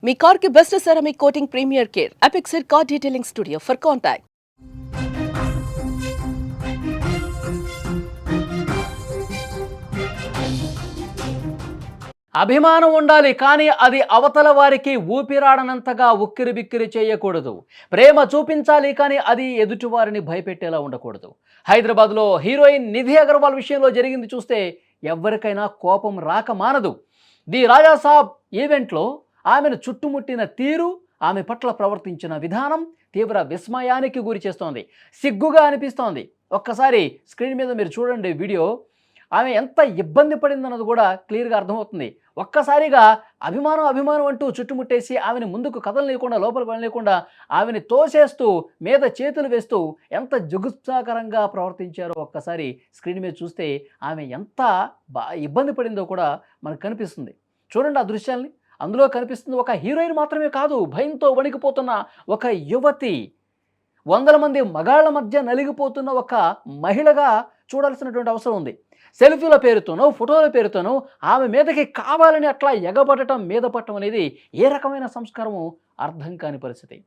మీ car కి best ceramic coating premier care Apexer car detailing studio for contact. అభిమానం ఉండాలి, కానీ అది అవతల వారికి ఊపిరాడనంతగా ఉక్కిరి బిక్కిరి చేయకూడదు. ప్రేమ చూపించాలి, కానీ అది ఎదుటివారిని భయపెట్టేలా ఉండకూడదు. హైదరాబాద్లో హీరోయిన్ నిధి అగర్వాల్ విషయంలో జరిగింది చూస్తే ఎవరికైనా కోపం రాక మానదు. ది రాజాసాబ్ ఈవెంట్లో ఆమెను చుట్టుముట్టిన తీరు, ఆమె పట్ల ప్రవర్తించిన విధానం తీవ్ర విస్మయానికి గురి చేస్తోంది. సిగ్గుగా అనిపిస్తోంది. ఒక్కసారి స్క్రీన్ మీద మీరు చూడండి వీడియో. ఆమె ఎంత ఇబ్బంది పడిందన్నది కూడా క్లియర్గా అర్థమవుతుంది. ఒక్కసారిగా అభిమానం అభిమానం అంటూ చుట్టుముట్టేసి ఆమెను ముందుకు కదలలేకుండా, లోపలికి వెళ్ళలేకుండా ఆమెని తోసేస్తూ, మీద చేతులు వేస్తూ ఎంత జుగుప్సాకరంగా ప్రవర్తించారో ఒక్కసారి స్క్రీన్ మీద చూస్తే ఆమె ఎంత ఇబ్బంది పడిందో కూడా మనకు కనిపిస్తుంది. చూడండి ఆ దృశ్యాల్ని. అందులో కనిపిస్తుంది ఒక హీరోయిన్ మాత్రమే కాదు, భయంతో వణికిపోతున్న ఒక యువతి, వందల మంది మగాళ్ల మధ్య నలిగిపోతున్న ఒక మహిళగా చూడాల్సినటువంటి అవసరం ఉంది. సెల్ఫీల పేరుతోనో, ఫోటోల పేరుతోనో ఆమె మీదకి కావాలని అట్లా ఎగబడటం, మీద పట్టడం అనేది ఏ రకమైన సంస్కారమో అర్థం కాని పరిస్థితి.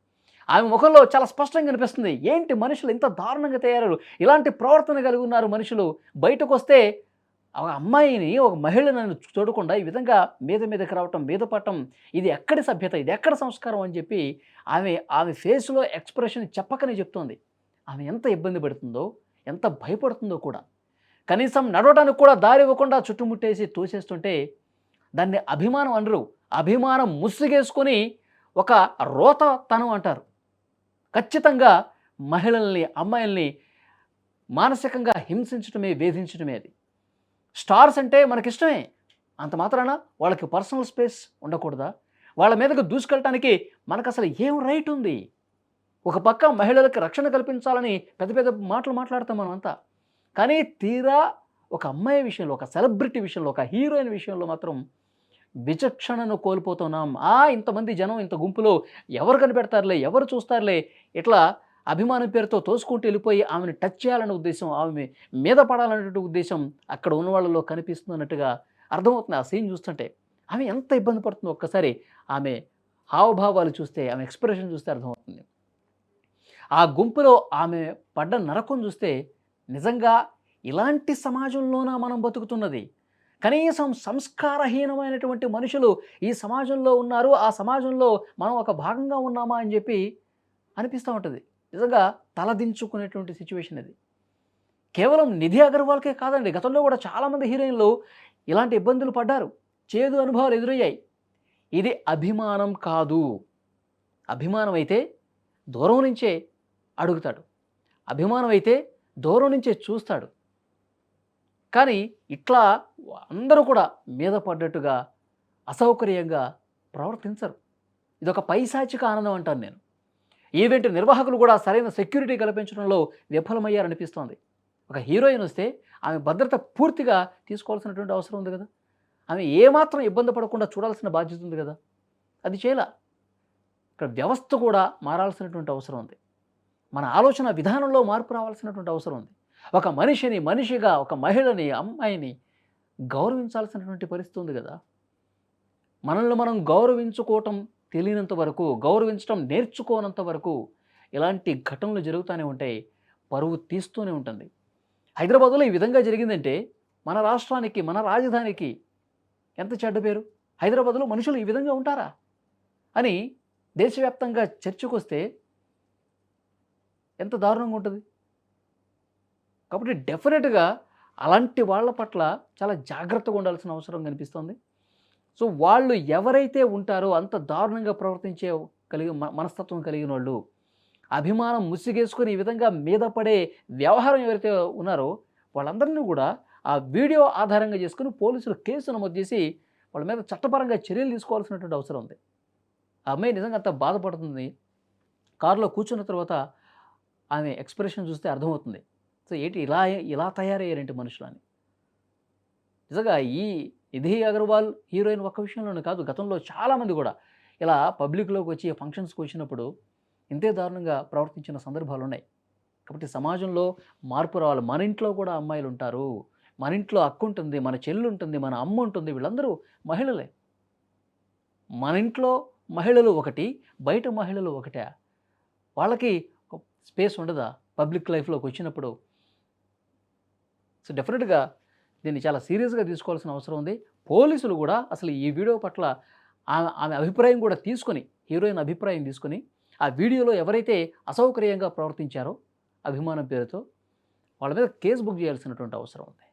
ఆమె ముఖంలో చాలా స్పష్టంగా కనిపిస్తుంది. ఏంటి మనుషులు ఇంత దారుణంగా తయారు, ఇలాంటి ప్రవర్తన కలిగి ఉన్నారు మనుషులు. బయటకు వస్తే ఒక అమ్మాయిని, ఒక మహిళను చూడకుండా ఈ విధంగా మీదకి రావటం, మీద పట్టడం, ఇది ఎక్కడి సభ్యత, ఇది ఎక్కడ సంస్కారం అని చెప్పి ఆమె ఫేస్లో ఎక్స్ప్రెషన్ చెప్పకనే చెప్తోంది. ఆమె ఎంత ఇబ్బంది పడుతుందో, ఎంత భయపడుతుందో కూడా. కనీసం నడవడానికి కూడా దారి ఇవ్వకుండా చుట్టుముట్టేసి తోసేస్తుంటే దాన్ని అభిమానం అనరు. అభిమానం ముసుగేసుకొని ఒక రోతతనం అంటారు. ఖచ్చితంగా మహిళల్ని, అమ్మాయిల్ని మానసికంగా హింసించడమే, వేధించడమే అది. స్టార్స్ అంటే మనకిష్టమే, అంత మాత్రాన వాళ్ళకి పర్సనల్ స్పేస్ ఉండకూడదా? వాళ్ళ మీదకు దూసుకెళ్ళటానికి మనకు అసలు ఏం రైట్ ఉంది? ఒక పక్క మహిళలకు రక్షణ కల్పించాలని పెద్ద పెద్ద మాటలు మాట్లాడతాం మనం అంతా. కానీ తీరా ఒక అమ్మాయి విషయంలో, ఒక సెలబ్రిటీ విషయంలో, ఒక హీరోయిన్ విషయంలో మాత్రం విచక్షణను కోల్పోతున్నాం. ఇంతమంది జనం, ఇంత గుంపులో ఎవరు కనిపెడతారులే, ఎవరు చూస్తారులే, ఇట్లా అభిమానం పేరుతో తోసుకుంటూ వెళ్ళిపోయి ఆమెను టచ్ చేయాలనే ఉద్దేశం, ఆమె మీద పడాలనేటువంటి ఉద్దేశం అక్కడ ఉన్న వాళ్ళలో కనిపిస్తున్నట్టుగా అర్థమవుతుంది ఆ సీన్ చూస్తుంటే. ఆమె ఎంత ఇబ్బంది పడుతుందో ఒక్కసారి ఆమె హావభావాలు చూస్తే, ఆమె ఎక్స్ప్రెషన్ చూస్తే అర్థమవుతుంది. ఆ గుంపులో ఆమె పడ్డ నరకం చూస్తే నిజంగా ఇలాంటి సమాజంలోనా మనం బతుకుతున్నది? కనీసం సంస్కారహీనమైనటువంటి మనుషులు ఈ సమాజంలో ఉన్నారు, ఆ సమాజంలో మనం ఒక భాగంగా ఉన్నామా అని చెప్పి అనిపిస్తూ ఉంటుంది. నిజంగా తలదించుకునేటువంటి సిచ్యువేషన్ ఇది. కేవలం నిధి అగర్వాల్కే కాదండి, గతంలో కూడా చాలామంది హీరోయిన్లు ఇలాంటి ఇబ్బందులు పడ్డారు, చేదు అనుభవాలు ఎదురయ్యాయి. ఇది అభిమానం కాదు. అభిమానం అయితే దూరం నుంచే అడుగుతాడు, అభిమానం అయితే దూరం నుంచే చూస్తాడు. కానీ ఇట్లా అందరూ కూడా మీద పడ్డట్టుగా అసౌకర్యంగా ప్రవర్తించరు. ఇదొక పైశాచిక ఆనందం అంటాను నేను. ఈవెంట్ నిర్వాహకులు కూడా సరైన సెక్యూరిటీ కల్పించడంలో విఫలమయ్యారనిపిస్తోంది. ఒక హీరోయిన్ వస్తే ఆమె భద్రత పూర్తిగా తీసుకోవాల్సినటువంటి అవసరం ఉంది కదా. ఆమె ఏమాత్రం ఇబ్బంది పడకుండా చూడాల్సిన బాధ్యత ఉంది కదా, అది చేయలా. ఇక్కడ వ్యవస్థ కూడా మారాల్సినటువంటి అవసరం ఉంది. మన ఆలోచన విధానంలో మార్పు రావాల్సినటువంటి అవసరం ఉంది. ఒక మనిషిని మనిషిగా, ఒక మహిళని, అమ్మాయిని గౌరవించాల్సినటువంటి పరిస్థితి ఉంది కదా. మనల్ని మనం గౌరవించుకోవటం తెలియనంత వరకు, గౌరవించడం నేర్చుకోనంత వరకు ఇలాంటి ఘటనలు జరుగుతూనే ఉంటాయి, పరువు తీస్తూనే ఉంటుంది. హైదరాబాద్లో ఈ విధంగా జరిగిందంటే మన రాష్ట్రానికి, మన రాజధానికి ఎంత చెడ్డ పేరు. హైదరాబాద్లో మనుషులు ఈ విధంగా ఉంటారా అని దేశవ్యాప్తంగా చర్చకొస్తే ఎంత దారుణంగా ఉంటుంది. కాబట్టి డెఫినెట్గా అలాంటి వాళ్ళ పట్ల చాలా జాగ్రత్తగా ఉండాల్సిన అవసరం కనిపిస్తుంది. సో వాళ్ళు ఎవరైతే ఉంటారో, అంత దారుణంగా ప్రవర్తించే మనస్తత్వం కలిగిన వాళ్ళు, అభిమానం ముసిగేసుకొని ఈ విధంగా మీద పడే వ్యవహారం ఎవరైతే ఉన్నారో వాళ్ళందరినీ కూడా ఆ వీడియో ఆధారంగా చేసుకుని పోలీసులు కేసు నమోదు చేసి వాళ్ళ మీద చట్టపరంగా చర్యలు తీసుకోవాల్సినటువంటి అవసరం ఉంది. ఆ అమ్మాయి నిజంగా అంత బాధపడుతుంది. కారులో కూర్చున్న తర్వాత ఆమె ఎక్స్ప్రెషన్ చూస్తే అర్థమవుతుంది. సో ఏంటి ఇలా తయారయ్యారేంటి మనుషులు అని. నిజంగా ఈ నిధి అగర్వాల్ హీరోయిన్ ఒక్క విషయంలోనే కాదు, గతంలో చాలామంది కూడా ఇలా పబ్లిక్లోకి వచ్చి ఫంక్షన్స్కి వచ్చినప్పుడు ఇంతే దారుణంగా ప్రవర్తించిన సందర్భాలు ఉన్నాయి. కాబట్టి సమాజంలో మార్పు రావాలి. మన ఇంట్లో కూడా అమ్మాయిలు ఉంటారు, మన ఇంట్లో అక్క ఉంటుంది, మన చెల్లి ఉంటుంది, మన అమ్మ ఉంటుంది, వీళ్ళందరూ మహిళలే. మన ఇంట్లో మహిళలు ఒకటి, బయట మహిళలు ఒకటే? వాళ్ళకి స్పేస్ ఉండదా పబ్లిక్ లైఫ్‌లోకి వచ్చినప్పుడు? సో, డెఫినిట్‌గా దీన్ని చాలా సీరియస్‌గా తీసుకోవాల్సిన అవసరం ఉంది. పోలీసులు గూడా అసలు ఈ వీడియో పట్ల ఆమె అభిప్రాయం కూడా తీసుకొని, హీరోయిన్ అభిప్రాయం తీసుకొని, ఆ వీడియోలో ఎవరైతే అసౌకర్యంగా ప్రవర్తించారో అభిమానం పేరుతో, వాళ్ళ మీద కేస్ బుక్ చేయాల్సినటువంటి అవసరం ఉంది.